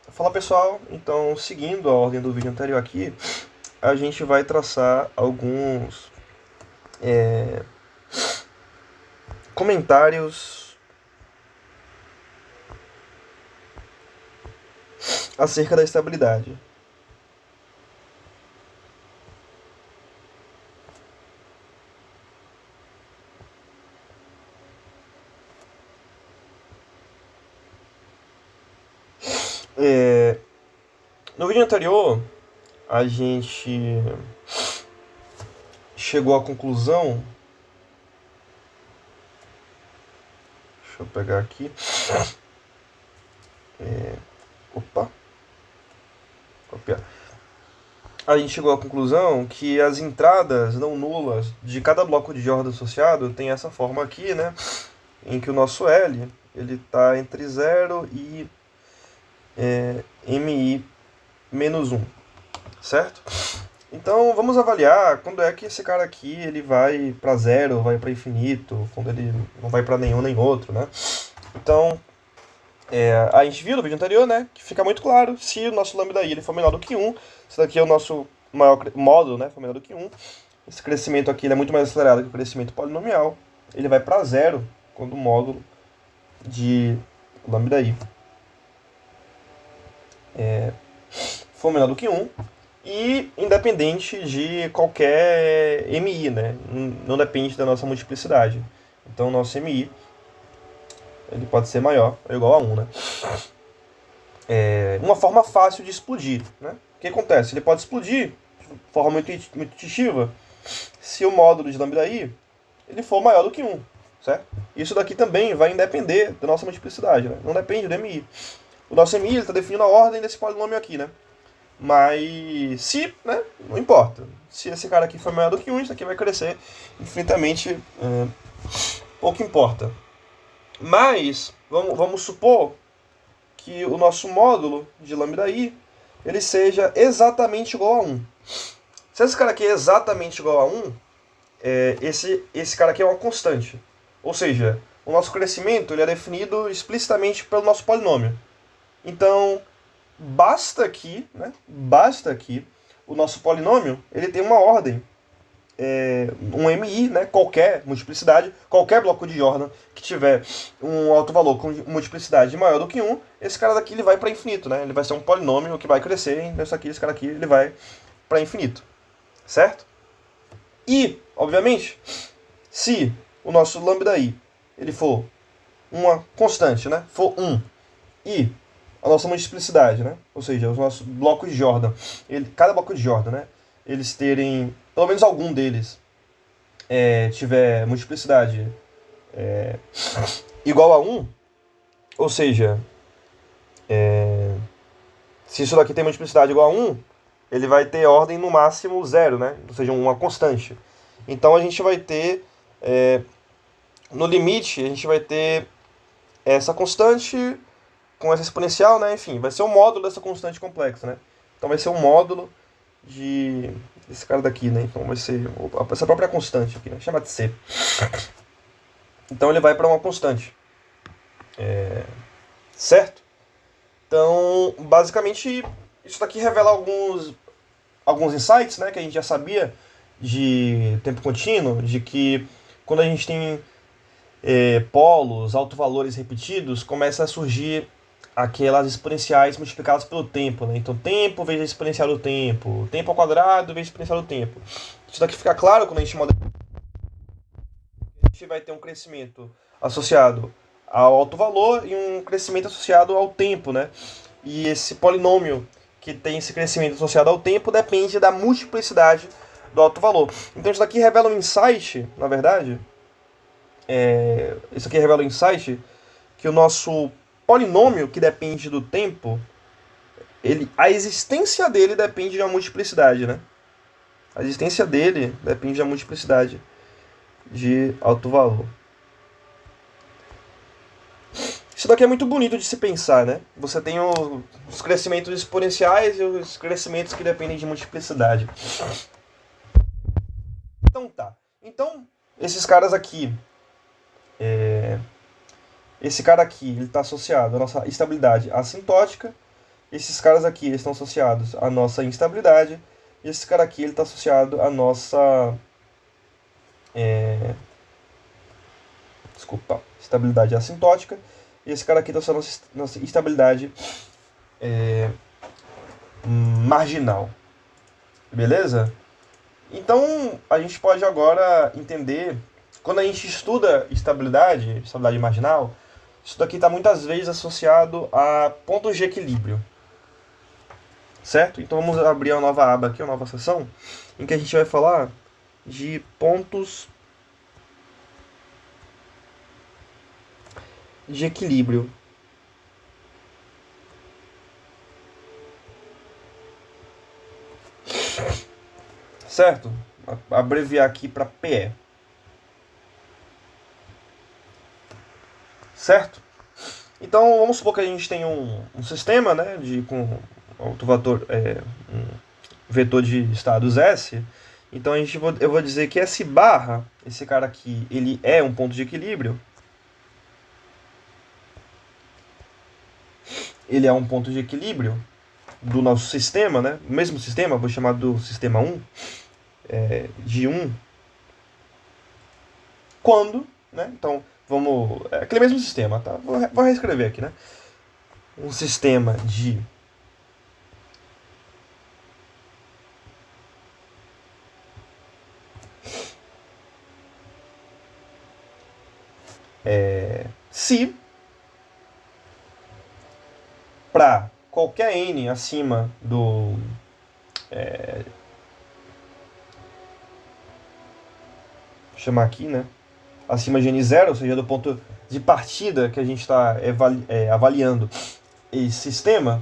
Fala pessoal, então seguindo a ordem do vídeo anterior aqui, a gente vai traçar alguns comentários acerca da estabilidade. No vídeo anterior, a gente chegou à conclusão. Deixa eu pegar aqui. Opa, copiar. A gente chegou à conclusão que as entradas não nulas de cada bloco de ordem associado tem essa forma aqui, né? Em que o nosso L ele está entre 0 e MI menos 1, certo? Então vamos avaliar quando é que esse cara aqui ele vai para zero, vai para infinito, quando ele não vai para nenhum nem outro, né? Então a gente viu no vídeo anterior, né, que fica muito claro se o nosso lambda i ele for menor do que 1, esse daqui é o nosso maior módulo, né, for menor do que 1, esse crescimento aqui ele é muito mais acelerado que o crescimento polinomial, ele vai para zero quando o módulo de lambda i for menor do que 1 e independente de qualquer MI, né? Não depende da nossa multiplicidade. Então, o nosso MI ele pode ser maior ou igual a 1, né? Uma forma fácil de explodir, né? O que acontece? Ele pode explodir de forma muito intuitiva se o módulo de lambda i ele for maior do que 1, certo? Isso daqui também vai depender da nossa multiplicidade, né? Não depende do MI. O nosso MI está definindo a ordem desse polinômio aqui, né? Mas se, né, não importa. Se esse cara aqui for maior do que 1, isso aqui vai crescer infinitamente, pouco importa. Mas, vamos supor que o nosso módulo de lambda i ele seja exatamente igual a 1. Se esse cara aqui é exatamente igual a 1, esse cara aqui é uma constante. Ou seja, o nosso crescimento ele é definido explicitamente pelo nosso polinômio. Então, basta aqui o nosso polinômio ele tem uma ordem, um MI, né, qualquer multiplicidade, qualquer bloco de Jordan que tiver um alto valor com multiplicidade maior do que 1, esse cara daqui ele vai para infinito, né? Ele vai ser um polinômio que vai crescer, esse cara aqui ele vai para infinito, certo? E, obviamente, se o nosso lambda i ele for uma constante, né, for 1, e a nossa multiplicidade, né? Ou seja, os nossos blocos de Jordan, cada bloco de Jordan, né? Eles terem, pelo menos algum deles, tiver multiplicidade igual a 1, ou seja, se isso daqui tem multiplicidade igual a 1, ele vai ter ordem no máximo 0, né? Ou seja, uma constante. Então a gente vai ter, no limite, a gente vai ter essa constante com essa exponencial, né? Enfim, vai ser o módulo dessa constante complexa, né? Então vai ser o módulo desse cara daqui, né? Então vai ser essa própria constante aqui, né? Chama de C. Então ele vai para uma constante, certo? Então, basicamente, isso daqui revela alguns insights, né? Que a gente já sabia de tempo contínuo, de que quando a gente tem polos, autovalores repetidos, começa a surgir aquelas exponenciais multiplicadas pelo tempo, né? Então, tempo vezes a exponencial do tempo, tempo ao quadrado vezes a exponencial do tempo. Isso daqui fica claro quando a gente modela. A gente vai ter um crescimento associado ao alto valor e um crescimento associado ao tempo, né? E esse polinômio que tem esse crescimento associado ao tempo depende da multiplicidade do alto valor. Então, isso daqui revela um insight, na verdade, isso aqui revela um insight que o nosso polinômio que depende do tempo, a existência dele depende de uma multiplicidade, né? A existência dele depende da multiplicidade de alto valor. Isso daqui é muito bonito de se pensar, né? Você tem os crescimentos exponenciais e os crescimentos que dependem de multiplicidade. Então tá. Então, esses caras aqui, esse cara aqui ele está associado à nossa estabilidade assintótica, esses caras aqui eles estão associados à nossa instabilidade, e esse cara aqui ele está associado à nossa estabilidade assintótica, e esse cara aqui está associado à nossa estabilidade marginal. Beleza? Então, a gente pode agora entender, quando a gente estuda estabilidade marginal, isso daqui está muitas vezes associado a pontos de equilíbrio. Certo? Então vamos abrir uma nova aba aqui, uma nova seção, em que a gente vai falar de pontos de equilíbrio. Certo? Abreviar aqui para PE. Certo? Então vamos supor que a gente tem um sistema, né, com um vetor de estados S. Então eu vou dizer que S barra, esse cara aqui, ele é um ponto de equilíbrio. Ele é um ponto de equilíbrio do nosso sistema, né? O mesmo sistema, vou chamar do sistema 1, de 1. Quando, né? Então, vamos... É aquele mesmo sistema, tá? Vou reescrever aqui, né? Um sistema de... se para qualquer n acima do... vou chamar aqui, né? Acima de n0, ou seja, do ponto de partida que a gente está avaliando esse sistema,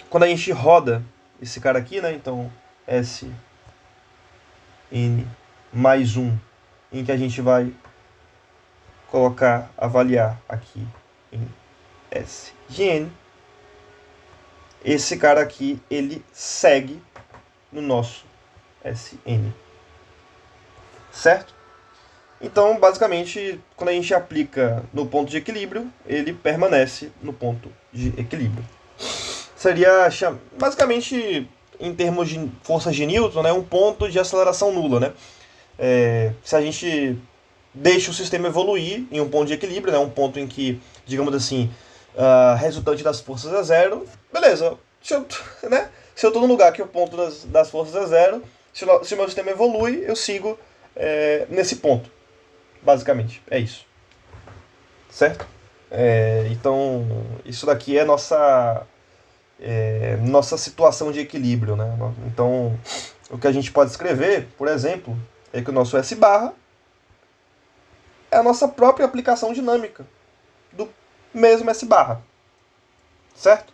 quando a gente roda esse cara aqui, né? Então, S n mais 1, em que a gente vai avaliar aqui em S de n, esse cara aqui, ele segue no nosso Sn. Certo? Então, basicamente, quando a gente aplica no ponto de equilíbrio, ele permanece no ponto de equilíbrio. Seria, basicamente, em termos de forças de Newton, né, um ponto de aceleração nula, né? Se a gente deixa o sistema evoluir em um ponto de equilíbrio, né, um ponto em que, digamos assim, resultante das forças é zero, beleza. Se eu estou no lugar que o ponto das forças é zero, se o meu sistema evolui, eu sigo nesse ponto. Basicamente, é isso. Certo? Então, isso daqui é nossa situação de equilíbrio, né? Então, o que a gente pode escrever, por exemplo, é que o nosso S barra é a nossa própria aplicação dinâmica do mesmo S barra. Certo?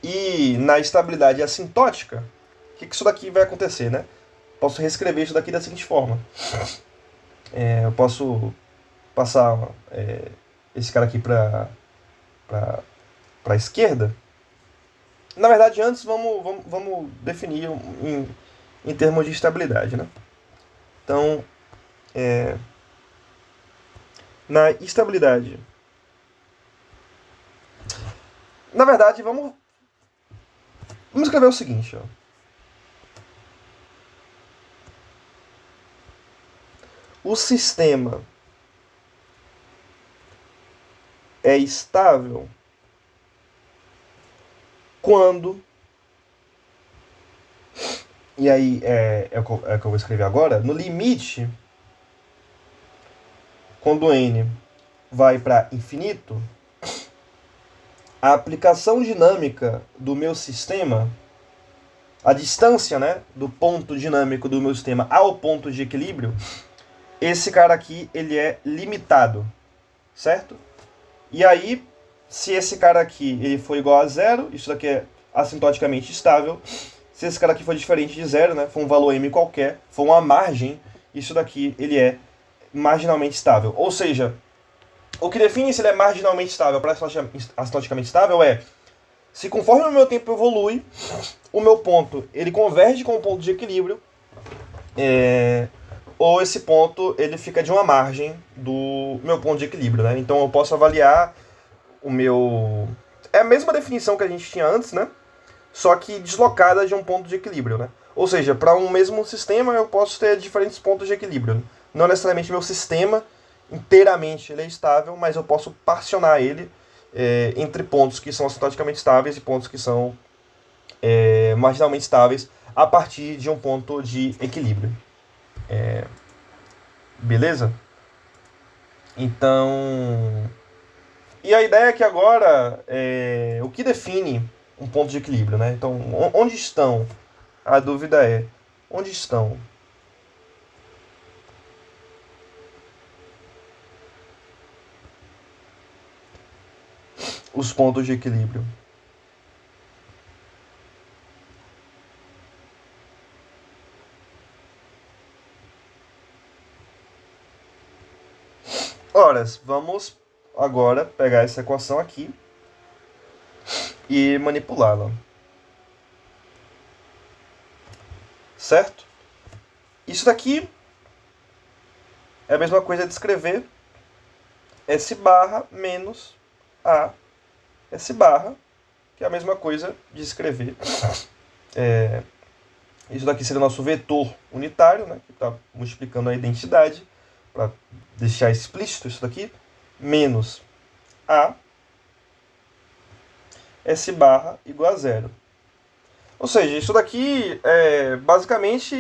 E na estabilidade assintótica, o que isso daqui vai acontecer, né? Posso reescrever isso daqui da seguinte forma. Eu posso passar esse cara aqui para a esquerda. Na verdade, antes vamos definir em termos de estabilidade, né? Então, na estabilidade, na verdade, vamos escrever o seguinte, ó. O sistema é estável quando... E aí é o que eu vou escrever agora. No limite, quando n vai para infinito, a aplicação dinâmica do meu sistema, a distância, né, do ponto dinâmico do meu sistema ao ponto de equilíbrio, esse cara aqui, ele é limitado, certo? E aí, se esse cara aqui ele for igual a zero, isso daqui é assintoticamente estável. Se esse cara aqui for diferente de zero, né, for um valor m qualquer, for uma margem, isso daqui ele é marginalmente estável. Ou seja, o que define se ele é marginalmente estável para assintoticamente estável é se conforme o meu tempo evolui, o meu ponto ele converge com o ponto de equilíbrio, ou esse ponto ele fica de uma margem do meu ponto de equilíbrio, né? Então eu posso avaliar o meu... É a mesma definição que a gente tinha antes, né? Só que deslocada de um ponto de equilíbrio, né? Ou seja, para um mesmo sistema eu posso ter diferentes pontos de equilíbrio. Não necessariamente meu sistema inteiramente ele é estável, mas eu posso particionar ele entre pontos que são assintoticamente estáveis e pontos que são marginalmente estáveis a partir de um ponto de equilíbrio. Beleza? Então... E a ideia é que agora, o que define um ponto de equilíbrio, né? Então, onde estão? A dúvida é, onde estão os pontos de equilíbrio? Ora, vamos agora pegar essa equação aqui e manipulá-la. Certo? Isso daqui é a mesma coisa de escrever S barra menos A S barra, que é a mesma coisa de escrever. Isso daqui seria o nosso vetor unitário, né, que está multiplicando a identidade, para deixar explícito isso daqui, menos A S barra igual a zero. Ou seja, isso daqui é basicamente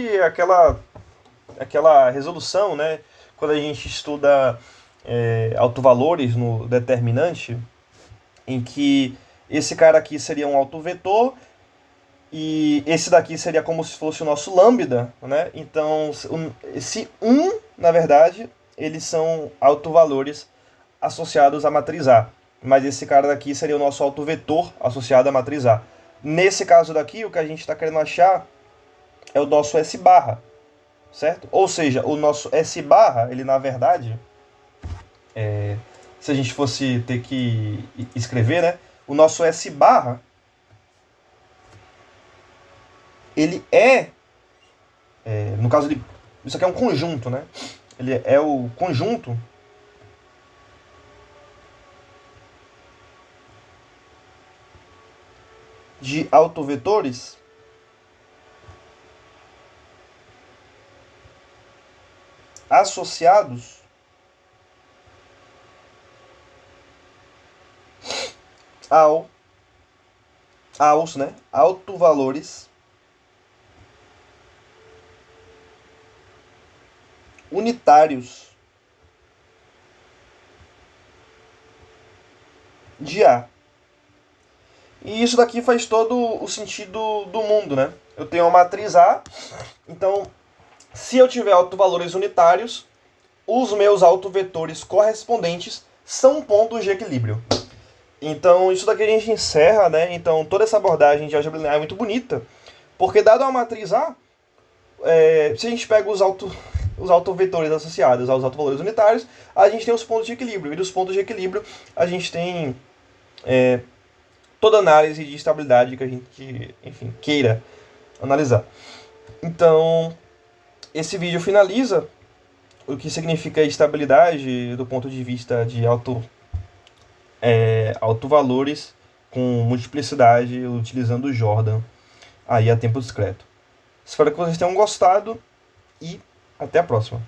aquela resolução, né, quando a gente estuda autovalores no determinante, em que esse cara aqui seria um autovetor e esse daqui seria como se fosse o nosso lambda, né? Então, esse 1, na verdade, eles são autovalores associados à matriz A. Mas esse cara daqui seria o nosso autovetor associado à matriz A. Nesse caso daqui, o que a gente está querendo achar é o nosso S barra, certo? Ou seja, o nosso S barra, ele na verdade, se a gente fosse ter que escrever, né? O nosso S barra, ele no caso de... Isso aqui é um conjunto, né? Ele é o conjunto de autovetores associados aos, né, autovalores unitários de A. E isso daqui faz todo o sentido do mundo, né? Eu tenho uma matriz A, então se eu tiver autovalores unitários, os meus autovetores correspondentes são pontos de equilíbrio. Então isso daqui a gente encerra, né? Então toda essa abordagem de álgebra linear é muito bonita, porque dado uma matriz A, se a gente pega os autovetores associados aos autovalores unitários, a gente tem os pontos de equilíbrio. E dos pontos de equilíbrio, a gente tem toda análise de estabilidade que a gente, enfim, queira analisar. Então, esse vídeo finaliza o que significa estabilidade do ponto de vista de autovalores com multiplicidade utilizando o Jordan aí a tempo discreto. Espero que vocês tenham gostado e até a próxima.